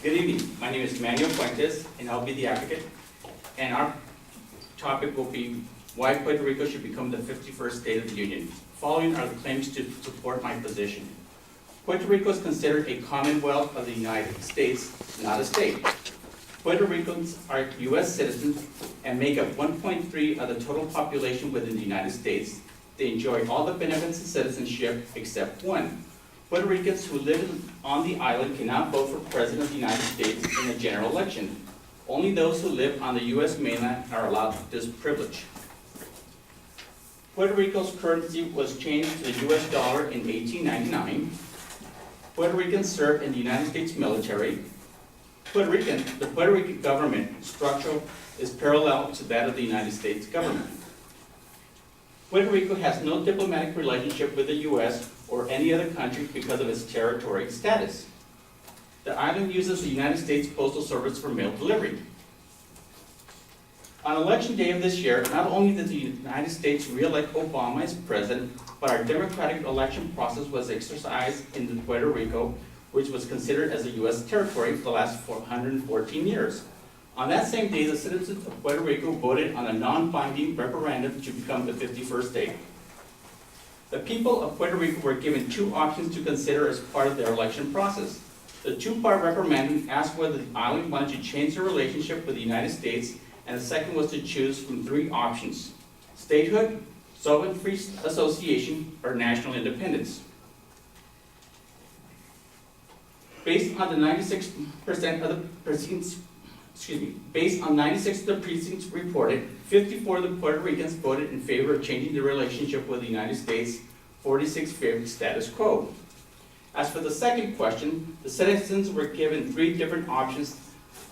Good evening. My name is Manuel Fuentes, and I'll be the advocate. And our topic will be why Puerto Rico should become the 51st state of the Union. Following are the claims to support my position. Puerto Rico is considered a commonwealth of the United States, not a state. Puerto Ricans are U.S. citizens and make up 1.3% of the total population within the United States. They enjoy all the benefits of citizenship except one. Puerto Ricans who live on the island cannot vote for President of the United States in a general election. Only those who live on the U.S. mainland are allowed this privilege. Puerto Rico's currency was changed to the U.S. dollar in 1899. Puerto Ricans serve in the United States military. The Puerto Rican government structure is parallel to that of the United States government. Puerto Rico has no diplomatic relationship with the U.S. or any other country because of its territory status. The island uses the United States Postal Service for mail delivery. On election day of this year, not only did the United States re-elect Obama as president, but our democratic election process was exercised in Puerto Rico, which was considered as a U.S. territory for the last 414 years. On that same day, the citizens of Puerto Rico voted on a non-binding referendum to become the 51st state. The people of Puerto Rico were given two options to consider as part of their election process. The two-part referendum asked whether the island wanted to change their relationship with the United States, and the second was to choose from three options: statehood, sovereign-free association, or national independence. Based on 96% of the precincts reported, 54 of the Puerto Ricans voted in favor of changing their relationship with the United States, 46 favored status quo. As for the second question, the citizens were given three different options.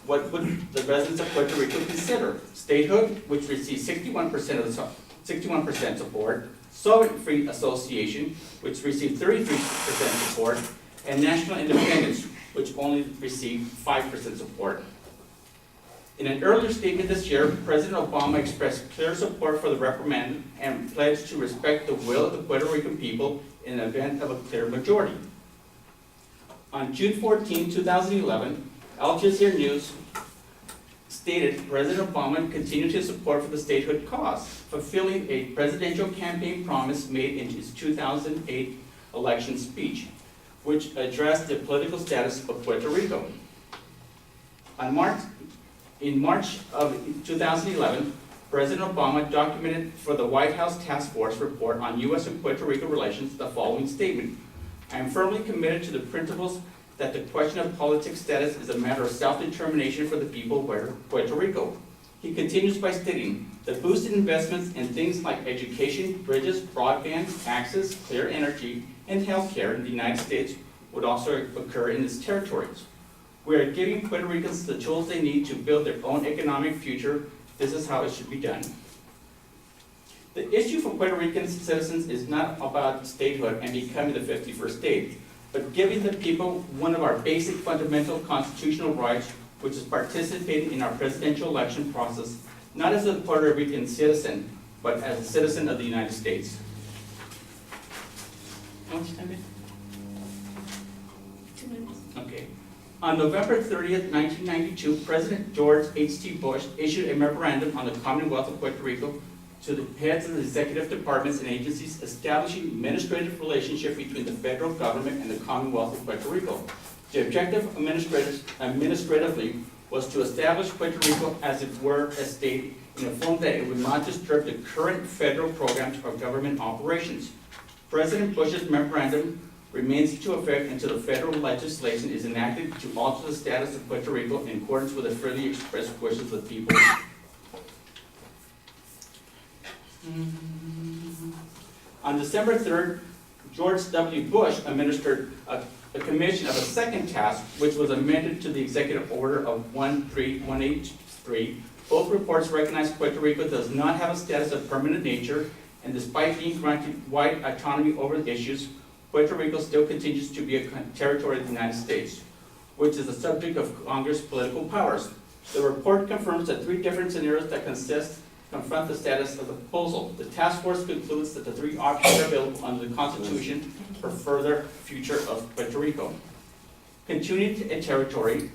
What would the residents of Puerto Rico consider? Statehood, which received 61% support, sovereign-free association, which received 33% support, and national independence, which only received 5% support. In an earlier statement this year, President Obama expressed clear support for the referendum and pledged to respect the will of the Puerto Rican people in the event of a clear majority. On June 14, 2011, Al Jazeera News stated President Obama continued his support for the statehood cause, fulfilling a presidential campaign promise made in his 2008 election speech, which addressed the political status of Puerto Rico. In March of 2011, President Obama documented for the White House Task Force report on U.S. and Puerto Rico relations the following statement: "I am firmly committed to the principles that the question of politics status is a matter of self-determination for the people of Puerto Rico." He continues by stating, "The boosted investments in things like education, bridges, broadband, access, clear energy, and healthcare in the United States would also occur in its territories. We are giving Puerto Ricans the tools they need to build their own economic future. This is how it should be done." The issue for Puerto Rican citizens is not about statehood and becoming the 51st state, but giving the people one of our basic fundamental constitutional rights, which is participating in our presidential election process, not as a Puerto Rican citizen, but as a citizen of the United States. How much time is it? 2 minutes. Okay. On November 30th, 1992, President George H.T. Bush issued a memorandum on the Commonwealth of Puerto Rico to the heads of the executive departments and agencies establishing administrative relationship between the federal government and the Commonwealth of Puerto Rico. The objective administratively was to establish Puerto Rico as it were a state in a form that it would not disturb the current federal programs or government operations. President Bush's memorandum remains to effect until the federal legislation is enacted to alter the status of Puerto Rico in accordance with the freely expressed wishes of the people. On December 3rd, George W. Bush administered a commission of a second task, which was amended to the Executive Order of 13183. Both reports recognize Puerto Rico does not have a status of permanent nature, and despite being granted wide autonomy over the issues, Puerto Rico still continues to be a territory of the United States, which is the subject of Congress' political powers. The report confirms that three different scenarios that confront the status of the proposal. The task force concludes that the three options are available under the Constitution for further future of Puerto Rico. Continuing a territory,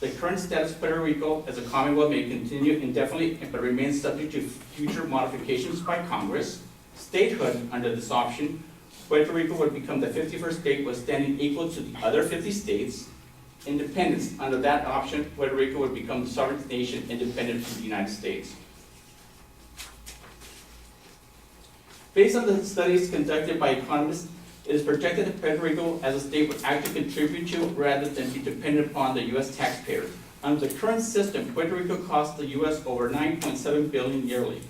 The current status of Puerto Rico as a Commonwealth may continue indefinitely but remains subject to future modifications by Congress. Statehood, under this option, Puerto Rico would become the 51st state with standing equal to the other 50 states. Independence, under that option, Puerto Rico would become the sovereign nation independent from the United States. Based on the studies conducted by economists, it is projected that Puerto Rico as a state would actually contribute to rather than be dependent upon the U.S. taxpayer. Under the current system, Puerto Rico costs the U.S. over $9.7 billion yearly.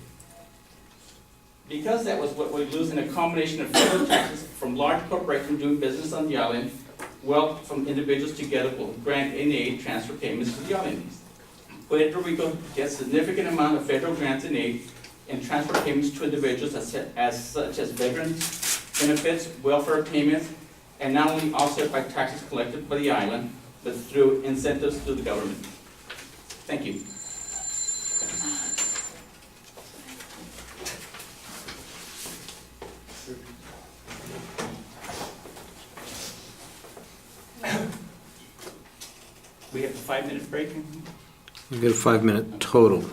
Because that was what we lose in a combination of federal taxes from large corporations doing business on the island, wealth from individuals together will grant and aid transfer payments to the islands. Puerto Rico gets a significant amount of federal grants and aid and transfer payments to individuals such as veterans, benefits, welfare payments, and not only offset by taxes collected by the island, but through incentives to the government. Thank you. We have a 5-minute break. We get a 5-minute total.